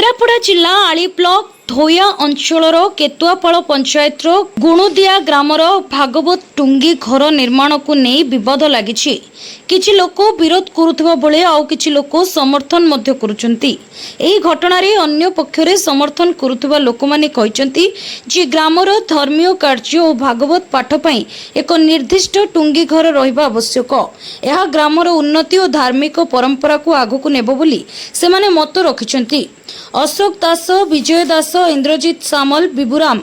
केन्द्रापड़ा जिला आली ब्लॉक धोया अंचल केतुआपाल पंचायत गुणुदिया ग्रामर भागवत टुंगी घर निर्माण को नहीं विवाद लगी। किछि लोक विरोध करुवा बेले आउ किछि लोक समर्थन मध्य करुचंती। एही घटनारे अन्य पक्षरे समर्थन करुवा लोक माने कहिसंती जे ग्रामर धर्मीय कार्य और भागवत पाठ पई एक निर्दिष्ट टुंगी घर रहिबा आवश्यक। यह ग्रामर उन्नति और धार्मिक परंपरा को आगु नेबो बोली सेमाने मत रखिसंती। अशोक दास, विजय दास, इंद्रजीत सामल, विभुराम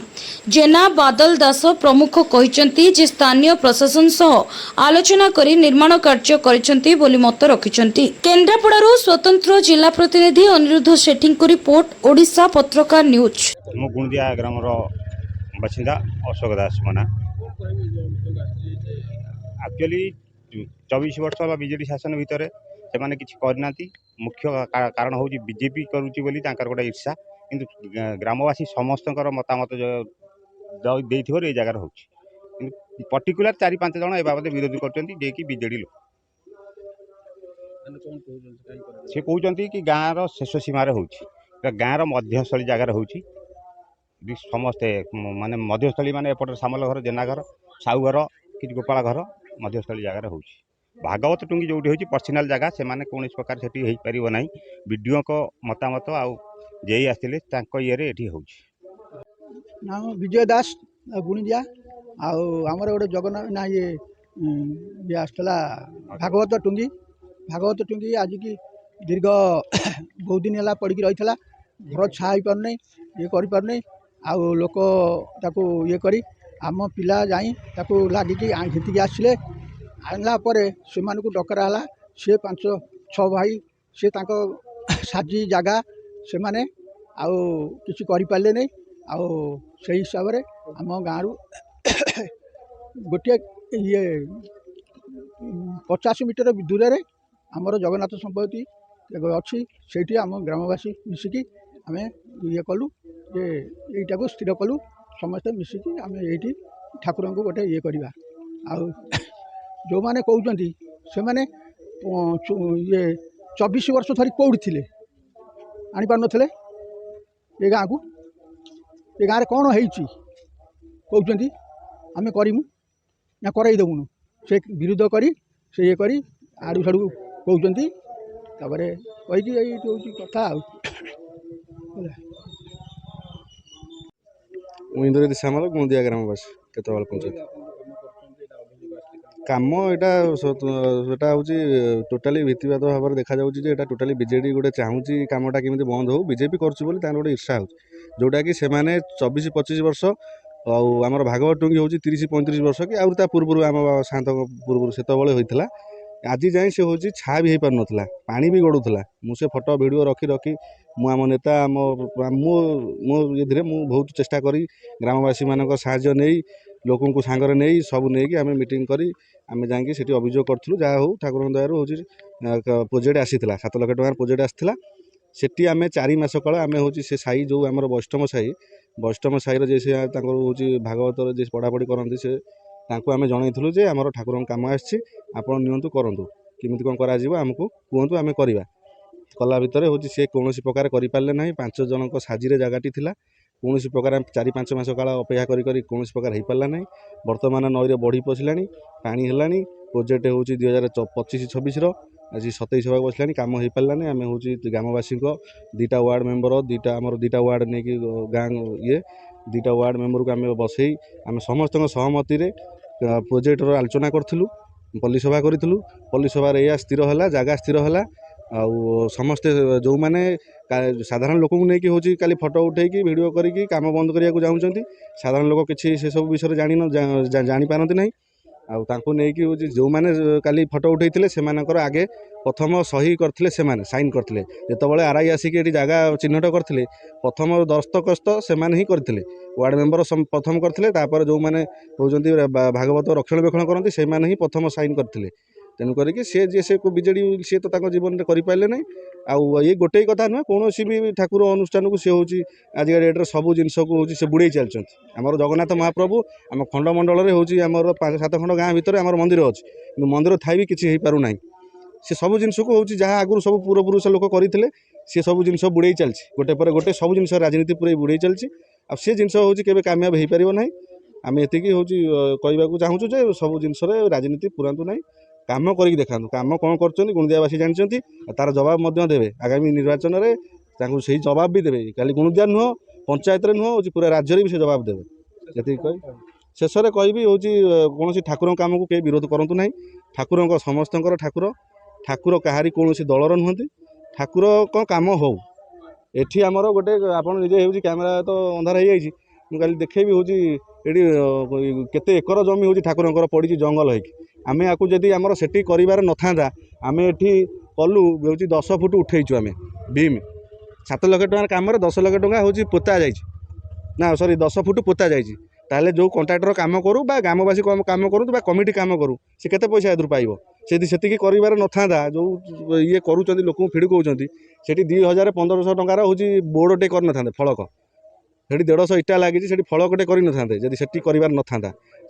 जेना, बादल दास प्रमुख कहिसंती जे स्थानीय प्रशासन सह आलोचना करी निर्माण कार्य करिसंती बोली मत रखिसंती। केन्द्रापड़ारू स्वतंत्र जिला प्रतिनिधि अनिरुद्ध सेठी को रिपोर्ट, ओडिशा पत्रकार न्यूज। मो गुणदिया ग्रामर बासिंदा अशोक दास मना। एक्चुअली 24 वर्ष बीजेडी शासन भितर से किसी करना। मुख्य कारण हूँ बीजेपी करुच्ची गोटे ईर्षा, किंतु ग्रामवासी समस्त मतामत ये जगार हो पर्टिकुलर 4-5 जन ए बाबद विरोध कर बीजेडी लोक से कहते कि गाँव शेष सीमार हो गाँव मध्यस्थली जगार हो समस्ते माने मध्यस्थली माने एपटे सामल घर, जेना घर, साहू घर कि गोपाल घर मध्यस्थली जगार हो भागवत टुंगी जो पर्सनाल जगह से माने कौन प्रकार से हो पार ना। विडीओ को मतामत आउ जे आसते ये हो विजय दास गुणिदिया आमर गोटे जगन्नाथ ना ये आसला भागवत टुंगी आज की दीर्घ बहुत दिन है पड़ी रही घर छा पारना ये कर आउ लोक ताकू ये करी आम पिला जाई ताकू लागिकी घिंटिकी आसिले आनला परे से डकरा है सी 5-6 भाई सी साजी जगह से माने आउ किसी करें नहीं आउ से हिसाब से आम गाँव गोटे ये 50 मीटर दूर में आमर जगन्नाथ संपत्ति अच्छी से आम ग्रामवासी मिसिकी आम ये कलु जे यहीटा को स्थिर कलु समस्ते मिसिकी आम ये ठाकुर को गोटे ये करवा आउ जो मैंने कहते से मैंने ये 24 वर्ष धरी कौड़ी थे आनी पार नथिले ये गाँव को ये गाँव कौन कहते आम करूँ ना करईदेबुनु से विरोध करी से ये करी आड़ू साड़ू कहते कही यही कथा इंद्रजीत सामल गुणदिया ग्रामवासी केतुआपाल पंचायत काम यहाँ हूँ टोटाली भित्तिवाद भाव में देखा जाऊँगा टोटाली बीजेडी गोटे चाहूँगी कमटा केमी बंद हो बीजेपी कर गोटे ईर्षा हो जोटा कि से 24-25 वर्ष आमर भागवत टुंगी हूँ 30-35 वर्ष कि आउरी पूर्व आम शांत पूर्व से होता आज जाए से हूँ छा भी हो पार ना पानी भी गड़ूला मुझे फोटो वीडियो रखी आम नेता मो ये बहुत चेष्टा करी ग्रामवासी मान साहाय्य नहीं लोक सांगरे नहीं सब नहीं आम मीटिंग करी आम जाकि अभियोग करूँ जहाँ हो ठाकुर दयार हूँ प्रोजेक्ट आसीला 7 लाख टकर प्रोजेक्ट आसाला से आम 4 मास काल आम हूँ से साई जो आम वैष्णव साई जैसे हूँ भागवत जे पढ़ापढ़ी करती से आम जनईलु जे आम ठाकुर कम आसपण नियंतु करूँ किमिति कौन करमको कहतु आम करवा कला भितर हूँ सी कौन प्रकार करें ना 5 जन साजिरे जगटी थी कौन प्रकार 4-5 मास काल अपेक्षा कौन प्रकार हो पारा ना। बर्तमान नईरे बढ़ी पशिला पानी है प्रोजेक्ट हूँ 2025-26 आज 27 होगा बसला कम हो पारा ना। आम हूँ ग्रामवासी 2टा वार्ड मेम्बर 2टा वार्ड नहीं कि गाँ ये 2टा वार्ड मेम्बर को आम बसई आम समस्त सहमति प्रोजेक्टर आलोचना करूँ पल्लीसभा करूँ पल्लीसभा या स्थिर है जगह स्थिर है आउ समस्ते जो मैंने साधारण लोक को लेकिन हूँ खाली फोटो उठेकी वीडियो करी काम बंद करने को चाहते साधारण लोक किसी से सब विषय जापारती ना आउे हूँ जो मैंने काली फोटो उठे से आगे प्रथम सही करते साइन करते जिते आरआई आसिक जगह चिन्हट करते प्रथम दस्तखत से ही करते वार्ड मेम्बर प्रथम करते जो मैंने होती भागवत रक्षणाबेक्षण करती से ही प्रथम साइन करते तेणुक सी जी से बीजेडी सी तो जीवन में करें ना आउ ये गोटे कथा नुहे कौन भी ठाकुर अनुष्ठान को सी हूँ आजिका डेट्रे सब जिनस को हूँ से बुड़े चलती आमर जगन्नाथ महाप्रभु आम खंडमंडल में हूँ आमर 5-7 खंड गाँ भितर आम मंदिर अच्छी मंदिर थाई भी किसी हो पार ना से सब जिनस को हूँ जहाँ आगुरी सब पूर्वपुरुष लोक करते सी सब जिन बुड़े चलती गोटे पर गोटे सब जिन राजनीति पूरे बुड़े चलती आ सी जिन हूँ केवे कामयाब हो पार ना आम ये हूँ कहवाक चाहूँ जे सब जिन राजनीति पुरातु ना काम कर देखा कम कौन कर गुणदियावासी जानते तार जवाब देवे आगामी निर्वाचन में से जवाब भी देवे खाली गुणदिया नुह पंचायत नुह हूँ पूरा राज्य भी से जवाब देवे ये कह शेष में कहि हूँ कौन ठाकुर काम को कहीं विरोध करूँ ना ठाकुर समस्त ठाकुर ठाकुर कहारी कौन दलर नुहति ठाकुर काम हो एठी आमर गोटे आपड़ निजे हूँ कैमेरा तो अंधार हो जाए मुझे देखे भी हूँ ये केते एकर जमी हूँ ठाकुर पड़ी जंगल हो आम आपको जदि आमर सेठी कर न आम एठी कलु हूँ 10 फुट उठेचु आम भीम 7 लाख टकर कम 10 लाख टका हूँ पोता जाइए ना सॉरी 10 फुट पोता जाइए ताले जो कॉन्ट्राक्टर काम करूँ ग्रामवासी काम करूँ कमिटी काम करूँ से केते पैसा एदर पाइब से कर न जो ये करूँ लोक फिड़ कौन से 2000-1500 टकर हूँ बोर्डटे कर न फलक से 150 इटा लगी से फलकटे कर न जदि से कर न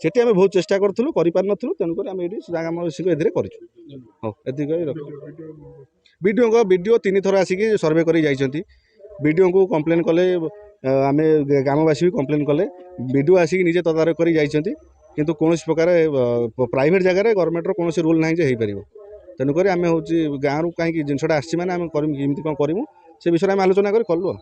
से आम बहुत चेष्टा करूँ कर तेणुक आम ये ग्रामवासी कर वीडियो 3 थर आसिक सर्वे कर वीडियो को कंप्लेन कले आम ग्रामवासी भी कंप्लेन कले वीडियो आसिक निजे तदारख कर किंतु कौन प्रकार प्राइवेट जगह गवर्नमेंट कौन रूल ना हो पार तेणुक आम हूँ गाँव कहीं जिनसा आसी मैंने आम कमी कौन करूँ से विषय में आलोचना कर कलु।